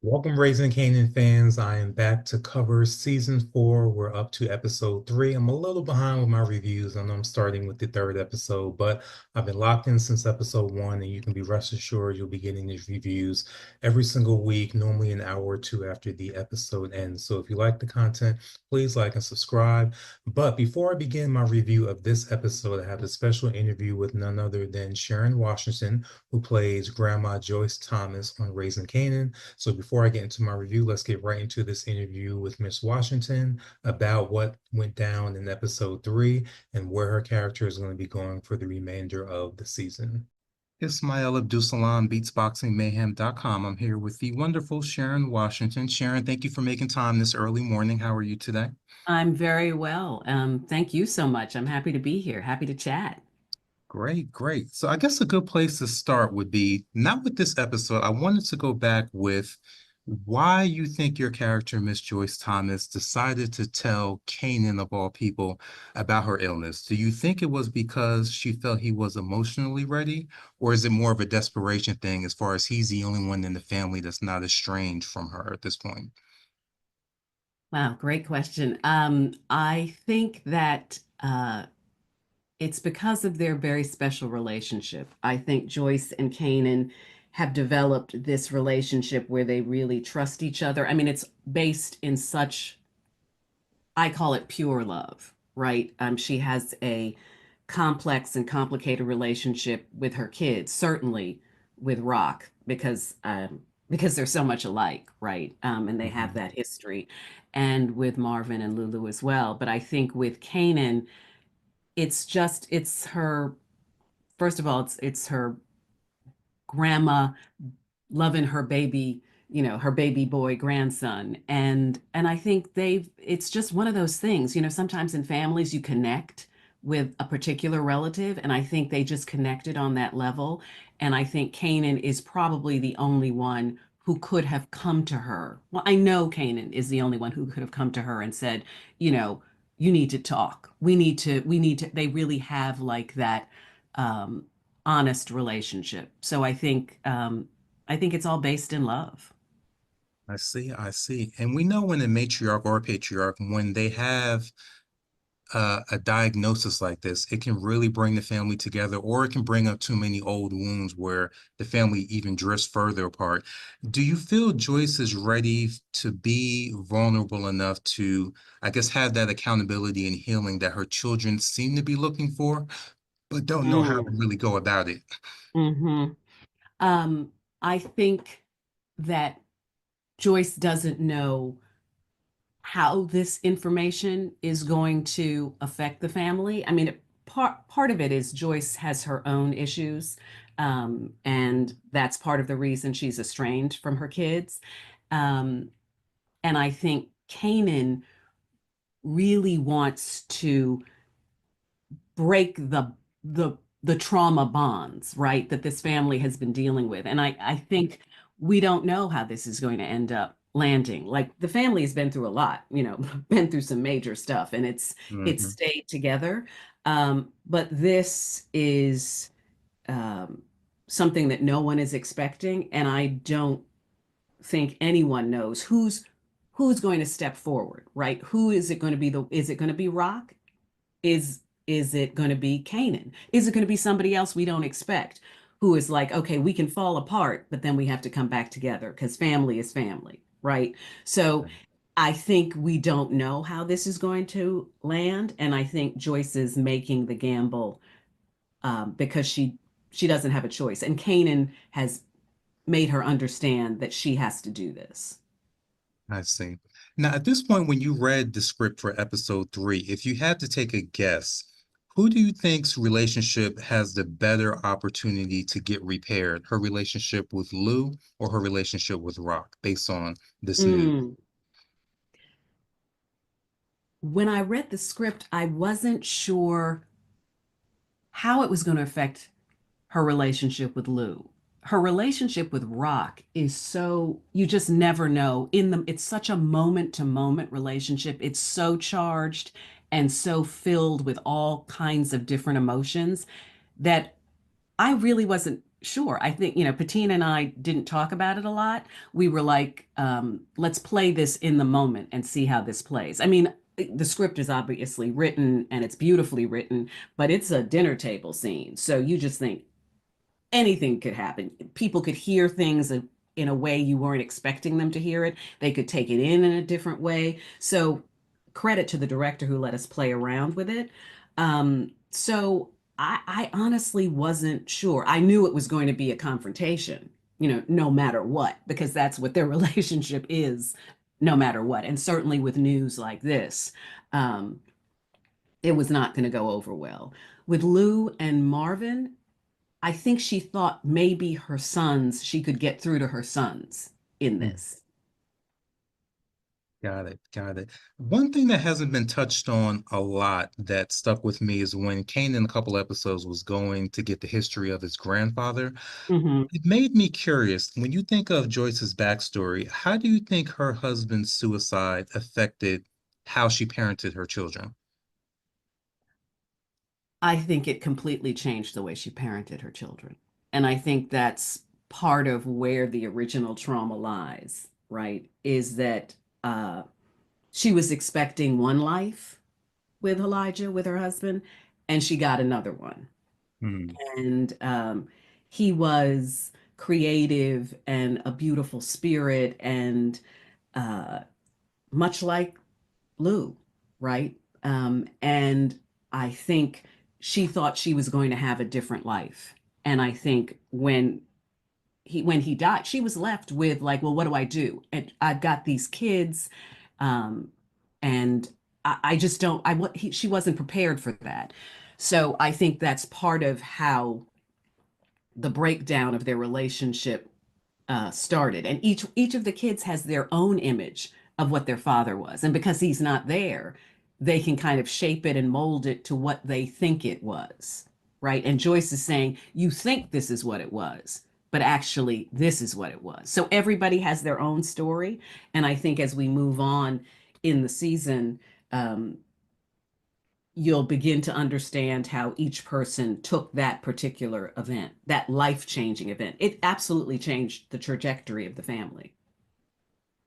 Welcome, Raising Kanan fans. I am back to cover season four. We're up to episode three. I'm a little behind with my reviews. I know I'm starting with the third episode, but I've been locked in since episode one, and you can be rest assured you'll be getting these reviews every single week, normally an hour or two after the episode ends. So if you like the content, please like and subscribe. But before I begin my review of this episode, I have a special interview with none other than Sharon Washington, who plays Grandma Joyce Thomas on Raising Kanan. So before I get into my review, let's get right into this interview with Miss Washington about what went down in episode three and where her character is going to be going for the remainder of the season. Ismail Abdulsalam, beatsboxingmayhem.com. I'm here with the wonderful Sharon Washington. Sharon, thank you for making time this early morning. How are you today? I'm very well. Thank you so much. I'm happy to be here. Happy to chat. Great, great. So I guess a good place to start would be not with this episode. I wanted to go back with why you think your character, Miss Joyce Thomas, decided to tell Kanan, of all people, about her illness. Do you think it was because she felt he was emotionally ready, or is it more of a desperation thing as far as he's the only one in the family that's not estranged from her at this point? Wow, great question. I think that it's because of their very special relationship. I think Joyce and Kanan have developed this relationship where they really trust each other. I mean, it's based in such, I call it pure love, right? She has a complex and complicated relationship with her kids, certainly with Rock, because they're so much alike, right? And they have Mhm. that history, and with Marvin and Lulu as well. But I think with Kanan, it's her. First of all, it's her grandma loving her baby, her baby boy grandson. And I think it's just one of those things, sometimes in families you connect with a particular relative, and I think they just connected on that level. And I think Kanan is probably the only one who could have come to her. Well, I know Kanan is the only one who could have come to her and said, you know, you need to talk. We need to, they really have like that um honest relationship. So I think it's all based in love. I see, I see. And we know when a matriarch or a patriarch, when they have a diagnosis like this, it can really bring the family together, or it can bring up too many old wounds where the family even drifts further apart. Do you feel Joyce is ready to be vulnerable enough to, I guess, have that accountability and healing that her children seem to be looking for, but don't know how to Mm. really go about it? Hmm. I think that Joyce doesn't know how this information is going to affect the family. I mean, part of it is Joyce has her own issues, and that's part of the reason she's estranged from her kids. Um, and I think Kanan really wants to break the trauma bonds, right, that this family has been dealing with. And I think we don't know how this is going to end up landing. Like the family has been through a lot, been through some major stuff, and it's Mhm. stayed together. But this is um, something that no one is expecting, and I don't think anyone knows who's going to step forward, right? Who is it going to be? Is it going to be Rock? Is it going to be Kanan? Is it going to be somebody else we don't expect who is like, okay, we can fall apart, but then we have to come back together because family is family, right? So I think we don't know how this is going to land, and I think Joyce is making the gamble because she doesn't have a choice, and Kanan has made her understand that she has to do this. I see. Now, at this point, when you read the script for episode three, if you had to take a guess, who do you think's relationship has the better opportunity to get repaired? Her relationship with Lou or her relationship with Rock, based on this news? Mm. When I read the script, I wasn't sure how it was going to affect her relationship with Lou. Her relationship with Rock is so, you just never know. It's such a moment to moment relationship. It's so charged and so filled with all kinds of different emotions that I really wasn't. Sure. I think, Patina and I didn't talk about it a lot. We were like, let's play this in the moment and see how this plays. I mean, the script is obviously written and it's beautifully written, but it's a dinner table scene. So you just think anything could happen. People could hear things in a way you weren't expecting them to hear it. They could take it in a different way. So credit to the director who let us play around with it. So I honestly wasn't sure. I knew it was going to be a confrontation, no matter what, because that's what their relationship is, no matter what. And certainly with news like this, um, it was not going to go over well. With Lou and Marvin, I think she thought maybe she could get through to her sons in Mm. this. Got it. Got it. One thing that hasn't been touched on a lot that stuck with me is when Kane in a couple episodes was going to get the history of his grandfather. Hmm. It made me curious. When you think of Joyce's backstory, how do you think her husband's suicide affected how she parented her children? I think it completely changed the way she parented her children. And I think that's part of where the original trauma lies, right? Is that she was expecting one life with Elijah, with her husband, and she got another one. Hmm. And he was creative and a beautiful spirit and uh, much like Lou, right? And I think she thought she was going to have a different life. And I think when he died, she was left with like, well, what do I do? And I've got these kids, um, and I just don't. She wasn't prepared for that. So I think that's part of how the breakdown of their relationship started. And each of the kids has their own image of what their father was. And because he's not there, they can kind of shape it and mold it to what they think it was. Right. And Joyce is saying, you think this is what it was, but actually, this is what it was. So everybody has their own story. And I think as we move on in the season, um, you'll begin to understand how each person took that particular event, that life-changing event. It absolutely changed the trajectory of the family.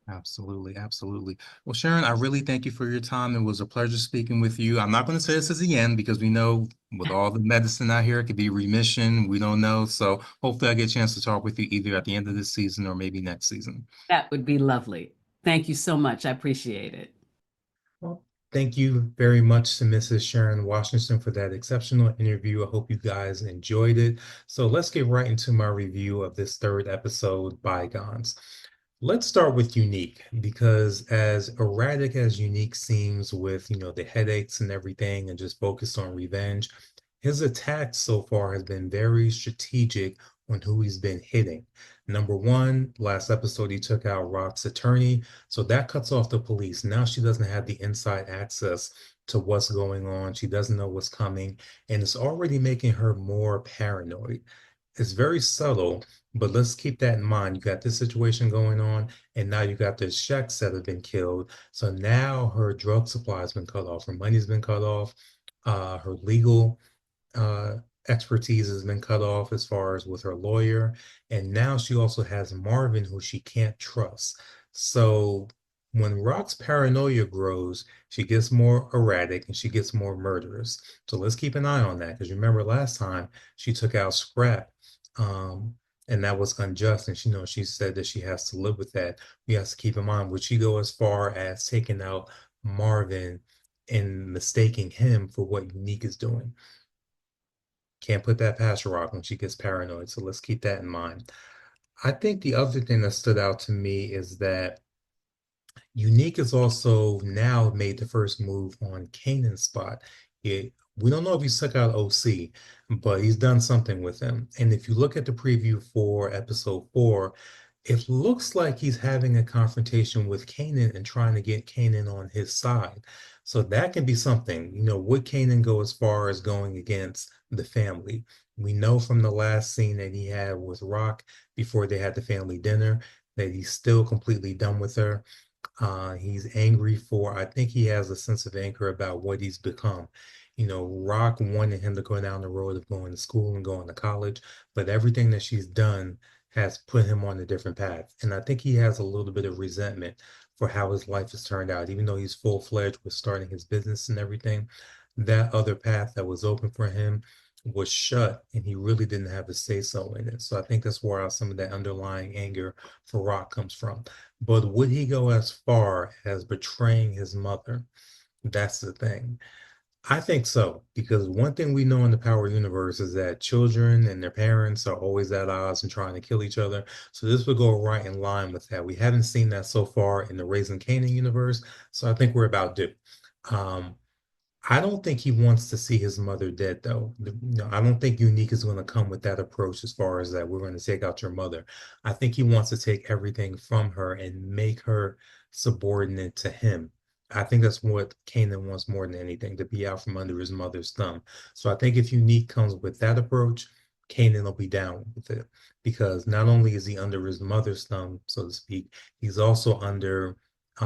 Absolutely, absolutely. Well, Sharon, I really thank you for your time. It was a pleasure speaking with you. I'm not going to say this is the end because we know with all the medicine out here, it could be remission. We don't know. So hopefully I get a chance to talk with you either at the end of this season or maybe next season. That would be lovely. Thank you so much. I appreciate it. Well, thank you very much to Mrs. Sharon Washington for that exceptional interview. I hope you guys enjoyed it. So let's get right into my review of this third episode, Bygones. Let's start with Unique because as erratic as Unique seems with, the headaches and everything and just focused on revenge, his attack so far has been very strategic on who he's been hitting. Number one, last episode, he took out Rock's attorney. So that cuts off the police. Now she doesn't have the inside access to what's going on. She doesn't know what's coming. And it's already making her more paranoid. It's very subtle, but let's keep that in mind. You got this situation going on, and now you got the checks that have been killed. So now her drug supply has been cut off, her money's been cut off, her legal uh, expertise has been cut off as far as with her lawyer. And now she also has Marvin, who she can't trust. So when Rock's paranoia grows, she gets more erratic and she gets more murderous. So let's keep an eye on that. Because remember last time she took out Scrap, um, and that was unjust. And she said that she has to live with that. We have to keep in mind, would she go as far as taking out Marvin and mistaking him for what Unique is doing? Can't put that past Rock when she gets paranoid. So let's keep that in mind. I think the other thing that stood out to me is that Unique has also now made the first move on Kanan's spot. We don't know if he's took out OC, but he's done something with him. And if you look at the preview for episode 4, it looks like he's having a confrontation with Kanan and trying to get Kanan on his side. So that can be something. Would Kanan go as far as going against the family? We know from the last scene that he had with Rock before they had the family dinner that he's still completely done with her. He's angry for, I think he has a sense of anger about what he's become. Rock wanted him to go down the road of going to school and going to college, but everything that she's done has put him on a different path. And I think he has a little bit of resentment for how his life has turned out, even though he's full-fledged with starting his business and everything. That other path that was open for him was shut, and he really didn't have a say so in it. So I think that's where some of that underlying anger for Rock comes from. But would he go as far as betraying his mother? That's the thing. I think so, because one thing we know in the Power universe is that children and their parents are always at odds and trying to kill each other. So this would go right in line with that. We haven't seen that so far in the Raising Kanan universe, so I think we're about due. Um, I don't think he wants to see his mother dead, though. I don't think Unique is going to come with that approach as far as that we're going to take out your mother. I think he wants to take everything from her and make her subordinate to him. I think that's what Kanan wants more than anything, to be out from under his mother's thumb. So I think if Unique comes with that approach, Kanan will be down with it because not only is he under his mother's thumb, so to speak, he's also under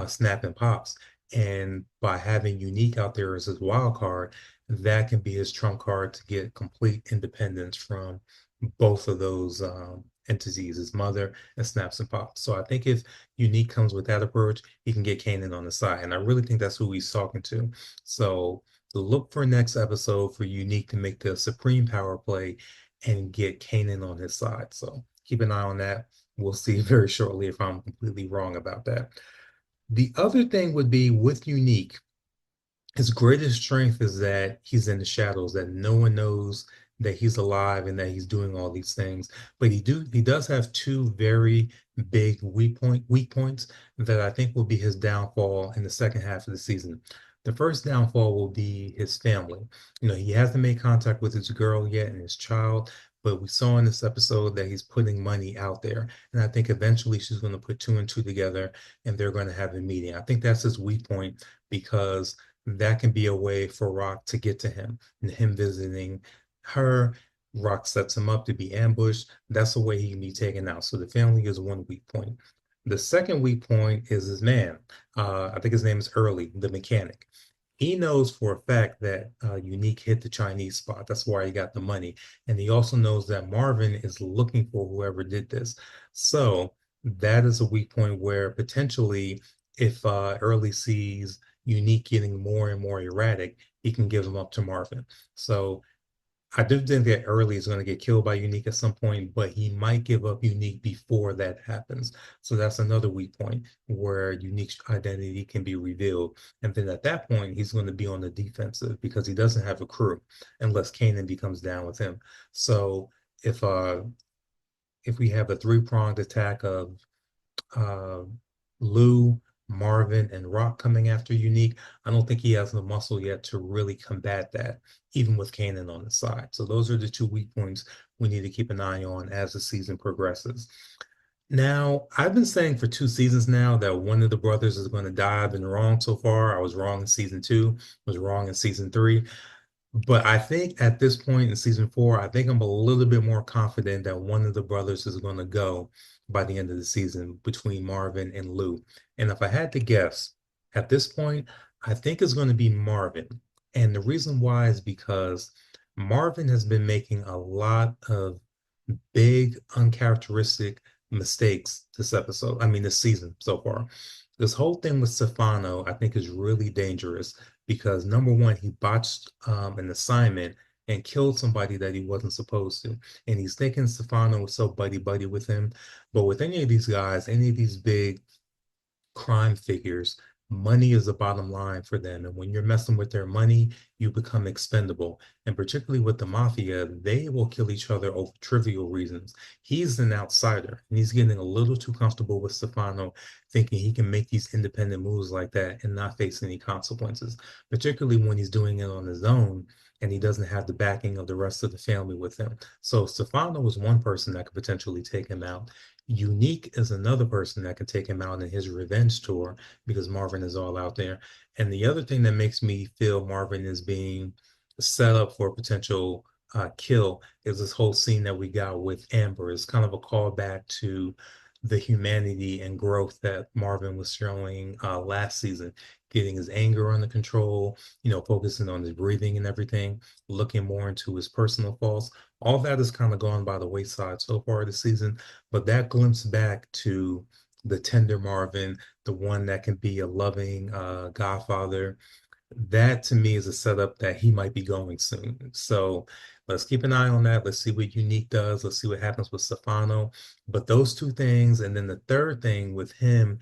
Snap and Pops. And by having Unique out there as his wild card, that can be his trump card to get complete independence from both of those entities, his mother and Snaps and Pops. So I think if Unique comes with that approach, he can get Kanan on the side. And I really think that's who he's talking to. So look for next episode for Unique to make the supreme power play and get Kanan on his side. So keep an eye on that. We'll see very shortly if I'm completely wrong about that. The other thing would be with Unique, his greatest strength is that he's in the shadows, that no one knows that he's alive and that he's doing all these things. But he does have two very big weak points that I think will be his downfall in the second half of the season. The first downfall will be his family. He hasn't made contact with his girl yet and his child, but we saw in this episode that he's putting money out there. And I think eventually she's going to put two and two together and they're going to have a meeting. I think that's his weak point because that can be a way for Rock to get to him and him visiting her. Rock sets him up to be ambushed. That's the way he can be taken out. So the family is one weak point. The second weak point is his man. I think his name is Early, the mechanic. He knows for a fact that Unique hit the Chinese spot. That's why he got the money. And he also knows that Marvin is looking for whoever did this. So that is a weak point where potentially if Early sees Unique getting more and more erratic, he can give them up to Marvin. So I do think that Early is going to get killed by Unique at some point, but he might give up Unique before that happens. So that's another weak point where Unique's identity can be revealed. And then at that point, he's going to be on the defensive because he doesn't have a crew unless Kanan becomes down with him. So if uh if we have a three-pronged attack of uh, Lou, Marvin, and Rock coming after Unique, I don't think he has the muscle yet to really combat that, even with Kanan on the side. So those are the two weak points we need to keep an eye on as the season progresses. Now, I've been saying for 2 seasons now that one of the brothers is going to die. I've been wrong so far. I was wrong in season 2, was wrong in season 3. But I think at this point in season 4, I think I'm a little bit more confident that one of the brothers is going to go by the end of the season between Marvin and Lou. And if I had to guess, at this point, I think it's going to be Marvin. And the reason why is because Marvin has been making a lot of big, uncharacteristic mistakes this season so far. This whole thing with Stefano, I think, is really dangerous because number one, he botched an assignment and killed somebody that he wasn't supposed to. And he's thinking Stefano was so buddy-buddy with him. But with any of these guys, any of these big crime figures, money is the bottom line for them. And when you're messing with their money, you become expendable. And particularly with the mafia, they will kill each other over trivial reasons. He's an outsider and he's getting a little too comfortable with Stefano, thinking he can make these independent moves like that and not face any consequences, particularly when he's doing it on his own and he doesn't have the backing of the rest of the family with him. So Stefano was one person that could potentially take him out. Unique is another person that can take him out in his revenge tour because Marvin is all out there. And the other thing that makes me feel Marvin is being set up for a potential kill is this whole scene that we got with Amber. It's kind of a callback to the humanity and growth that Marvin was showing last season, getting his anger under control, focusing on his breathing and everything, looking more into his personal faults. All that has kind of gone by the wayside so far this season, but that glimpse back to the tender Marvin, the one that can be a loving godfather, that to me is a setup that he might be going soon. So let's keep an eye on that. Let's see what Unique does. Let's see what happens with Stefano. But those two things, and then the third thing with him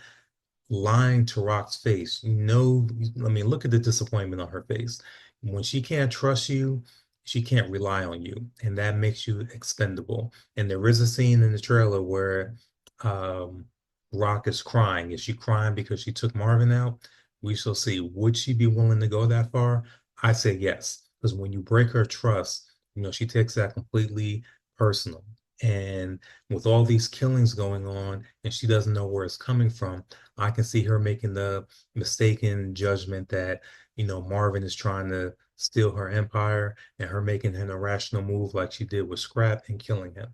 lying to Rock's face. I mean, look at the disappointment on her face. When she can't trust you, she can't rely on you, and that makes you expendable. And there is a scene in the trailer where um, Rock is crying. Is she crying because she took Marvin out? We shall see. Would she be willing to go that far? I say yes, because when you break her trust, she takes that completely personal. And with all these killings going on, and she doesn't know where it's coming from, I can see her making the mistaken judgment that, Marvin is trying to steal her empire and her making an irrational move like she did with Scrap and killing him.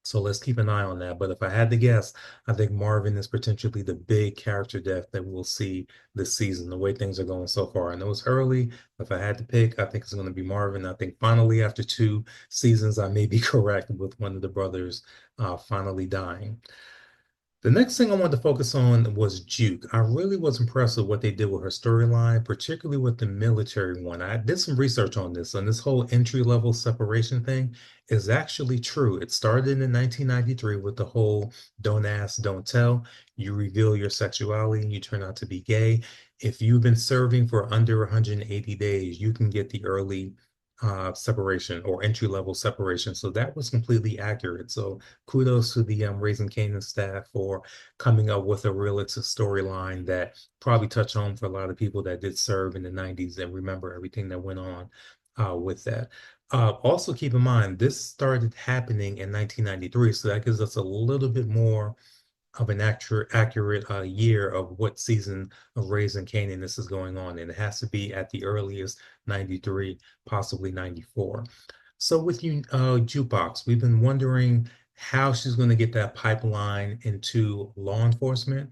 So let's keep an eye on that. But if I had to guess, I think Marvin is potentially the big character death that we'll see this season, the way things are going so far. I know it's early. If I had to pick, I think it's going to be Marvin. I think finally, after 2 seasons, I may be correct with one of the brothers finally dying. The next thing I wanted to focus on was Juke. I really was impressed with what they did with her storyline, particularly with the military one. I did some research on this, and this whole entry-level separation thing is actually true. It started in 1993 with the whole don't ask, don't tell. You reveal your sexuality and you turn out to be gay. If you've been serving for under 180 days, you can get the early separation or entry-level separation. So that was completely accurate. So kudos to the Raising Kanan staff for coming up with a realistic storyline that probably touched home for a lot of people that did serve in the 90s and remember everything that went on with that. Also, keep in mind, this started happening in 1993, so that gives us a little bit more of an accurate year of what season of Raising Kanan this is going on. And it has to be at the earliest 93, possibly 94. So with you, Jukebox, we've been wondering how she's going to get that pipeline into law enforcement.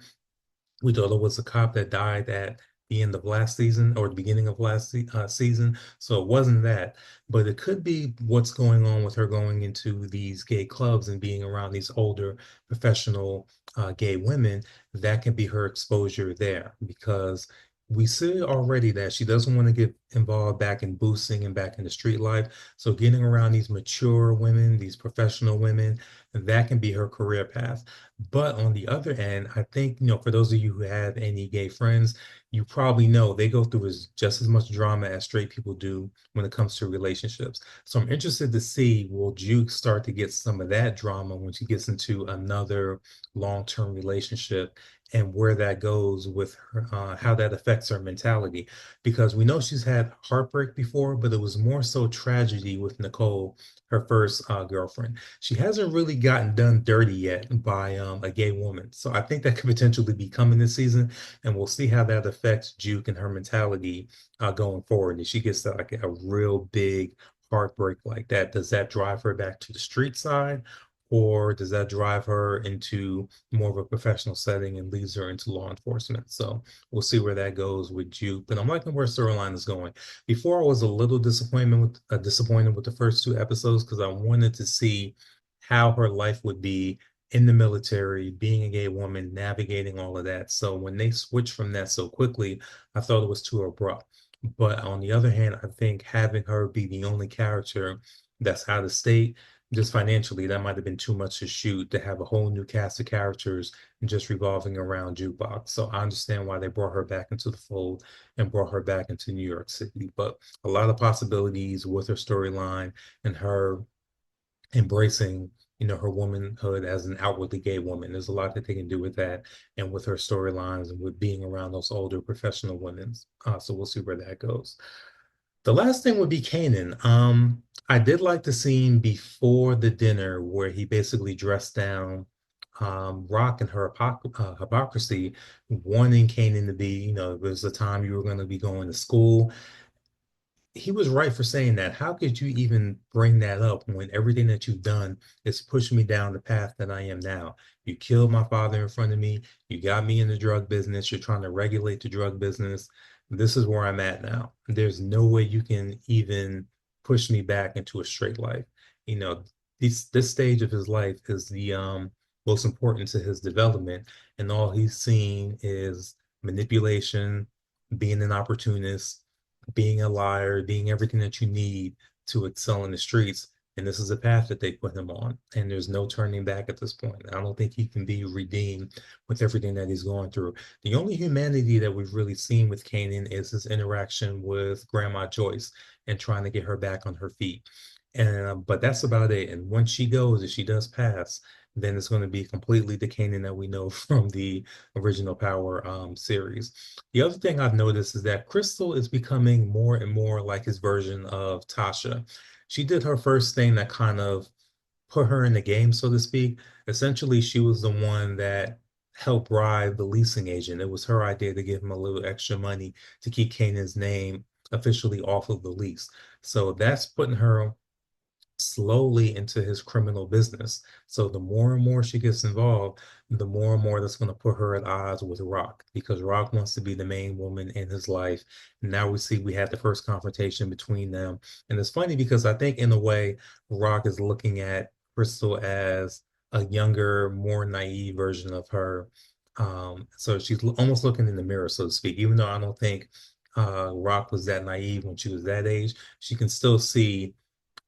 We thought it was a cop that died at the end of last season or the beginning of last season. So it wasn't that, but it could be what's going on with her going into these gay clubs and being around these older professional gay women. That can be her exposure there because we see already that she doesn't want to get involved back in boosting and back in the street life. So getting around these mature women, these professional women, that can be her career path. But on the other end, I think, for those of you who have any gay friends, you probably know they go through just as much drama as straight people do when it comes to relationships. So I'm interested to see, will Juke start to get some of that drama when she gets into another long-term relationship and where that goes with her, how that affects her mentality? Because we know she's had heartbreak before, but it was more so tragedy with Nicole, her first girlfriend. She hasn't really gotten done dirty yet by a gay woman. So I think that could potentially be coming this season, and we'll see how that affects Juke and her mentality going forward. If she gets like a real big heartbreak like that, does that drive her back to the street side? Or does that drive her into more of a professional setting and leads her into law enforcement? So we'll see where that goes with Juke. But I'm liking where storyline is going. Before I was a little disappointed with the first 2 episodes because I wanted to see how her life would be in the military, being a gay woman, navigating all of that. So when they switched from that so quickly, I thought it was too abrupt. But on the other hand, I think having her be the only character that's out of state, just financially, that might have been too much to shoot to have a whole new cast of characters just revolving around Jukebox. So I understand why they brought her back into the fold and brought her back into New York City. But a lot of possibilities with her storyline and her embracing, her womanhood as an outwardly gay woman. There's a lot that they can do with that and with her storylines and with being around those older professional women. So we'll see where that goes. The last thing would be Kanan. I did like the scene before the dinner where he basically dressed down Rock and her hypocrisy, wanting Kanan to be, there's a time you were going to be going to school. he was right for saying that. How could you even bring that up when everything that you've done is pushing me down the path that I am now? You killed my father in front of me. You got me in the drug business. You're trying to regulate the drug business. This is where I'm at now. There's no way you can even push me back into a straight life. You know, this stage of his life is the most important to his development, and all he's seen is manipulation, being an opportunist, being a liar, being everything that you need to excel in the streets. And this is a path that they put him on. And there's no turning back at this point. I don't think he can be redeemed with everything that he's going through. The only humanity that we've really seen with Kanan is his interaction with Grandma Joyce and trying to get her back on her feet. And but that's about it. And once she goes, if she does pass, then it's going to be completely the Kanan that we know from the original Power series. The other thing I've noticed is that Crystal is becoming more and more like his version of Tasha. She did her first thing that kind of put her in the game, so to speak. Essentially, she was the one that helped bribe the leasing agent. It was her idea to give him a little extra money to keep Kanan's name officially off of the lease. So that's putting her slowly into his criminal business. So the more and more she gets involved, the more and more that's going to put her at odds with Rock because Rock wants to be the main woman in his life. Now we see we had the first confrontation between them. And it's funny because I think in a way, Rock is looking at Crystal as a younger, more naive version of her. So she's almost looking in the mirror, so to speak, even though I don't think Rock was that naive when she was that age, she can still see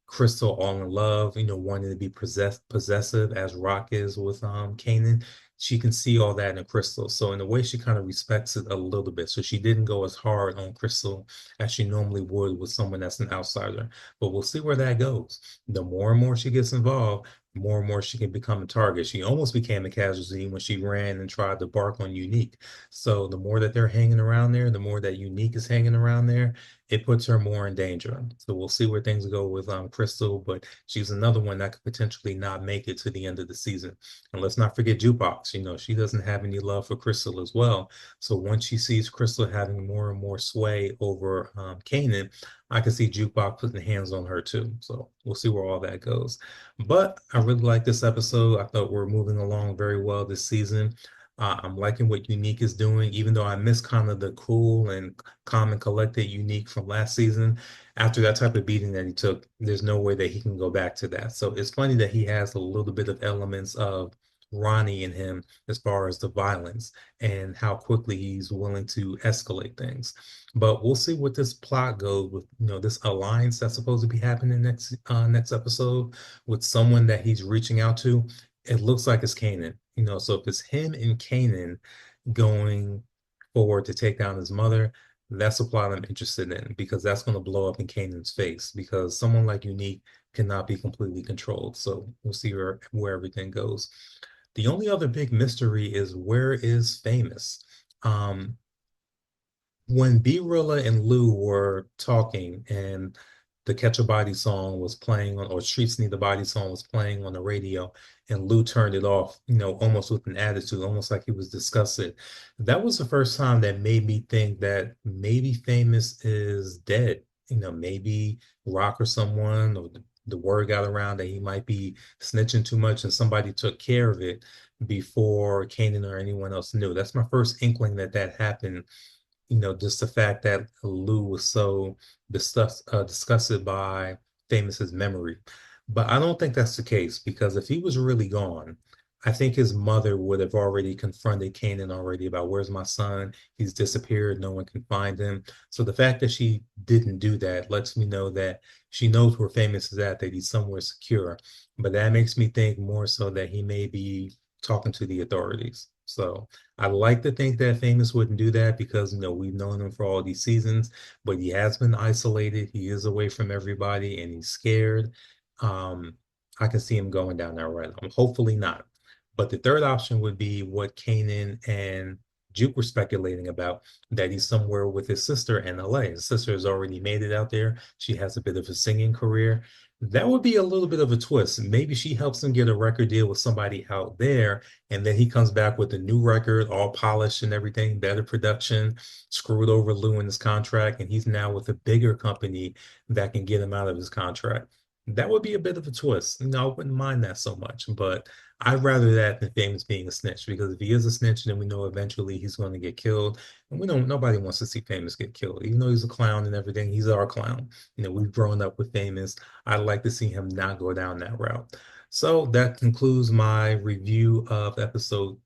Crystal all in love, wanting to be possessive as Rock is with Kanan. She can see all that in Crystal. So in a way, she kind of respects it a little bit. So she didn't go as hard on Crystal as she normally would with someone that's an outsider. But we'll see where that goes. The more and more she gets involved, more and more she can become a target. She almost became a casualty when she ran and tried to bark on Unique. So the more that they're hanging around there, the more that Unique is hanging around there, it puts her more in danger. So we'll see where things go with Crystal, but she's another one that could potentially not make it to the end of the season. And let's not forget Jukebox. She doesn't have any love for Crystal as well. So once she sees Crystal having more and more sway over Kanan, I can see Jukebox putting hands on her too. So we'll see where all that goes. But I really like this episode. I thought we're moving along very well this season. I'm liking what Unique is doing, even though I miss kind of the cool and calm and collected Unique from last season. After that type of beating that he took, there's no way that he can go back to that. So it's funny that he has a little bit of elements of Ronnie in him as far as the violence and how quickly he's willing to escalate things. But we'll see what this plot goes with, this alliance that's supposed to be happening next episode with someone that he's reaching out to. It looks like it's Kanan, so if it's him and Kanan going forward to take down his mother, that's a plot I'm interested in because that's going to blow up in Kanan's face because someone like Unique cannot be completely controlled. So we'll see where everything goes. The only other big mystery is where is Famous? Um, when B-Rilla and Lou were talking and the Catch a Body song was playing on, or Streets Need the Body song was playing on the radio, and Lou turned it off, almost with an attitude, almost like he was disgusted. That was the first time that made me think that maybe Famous is dead. Maybe Rock or someone, or the word got around that he might be snitching too much and somebody took care of it before Kanan or anyone else knew. That's my first inkling that that happened, just the fact that Lou was so disgusted by Famous's memory. But I don't think that's the case because if he was really gone, I think his mother would have already confronted Kanan already about where's my son? He's disappeared. No one can find him. So the fact that she didn't do that lets me know that she knows where Famous is at, that he's somewhere secure. But that makes me think more so that he may be talking to the authorities. So I like to think that Famous wouldn't do that because we've known him for all these seasons, but he has been isolated. He is away from everybody and he's scared. Um, I can see him going down that road. Hopefully not. But the third option would be what Kanan and Juke were speculating about, that he's somewhere with his sister in LA. His sister has already made it out there. She has a bit of a singing career. That would be a little bit of a twist. Maybe she helps him get a record deal with somebody out there, and then he comes back with a new record, all polished and everything, better production, screwed over Lou in his contract, and he's now with a bigger company that can get him out of his contract. That would be a bit of a twist. No, I wouldn't mind that so much, but I'd rather that than Famous being a snitch, because if he is a snitch, then we know eventually he's going to get killed. And we don't, nobody wants to see Famous get killed. Even though he's a clown and everything, he's our clown. We've grown up with Famous. I'd like to see him not go down that route. So that concludes my review of episode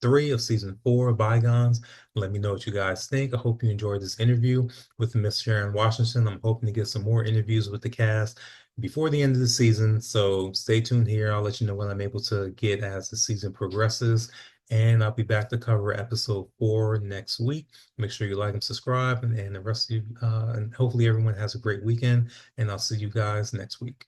3 of season 4 of Bygones. Let me know what you guys think. I hope you enjoyed this interview with Miss Sharon Washington. I'm hoping to get some more interviews with the cast before the end of the season. So stay tuned here. I'll let you know what I'm able to get as the season progresses. And I'll be back to cover episode 4 next week. Make sure you like and subscribe, and the rest of you, and hopefully everyone has a great weekend. And I'll see you guys next week.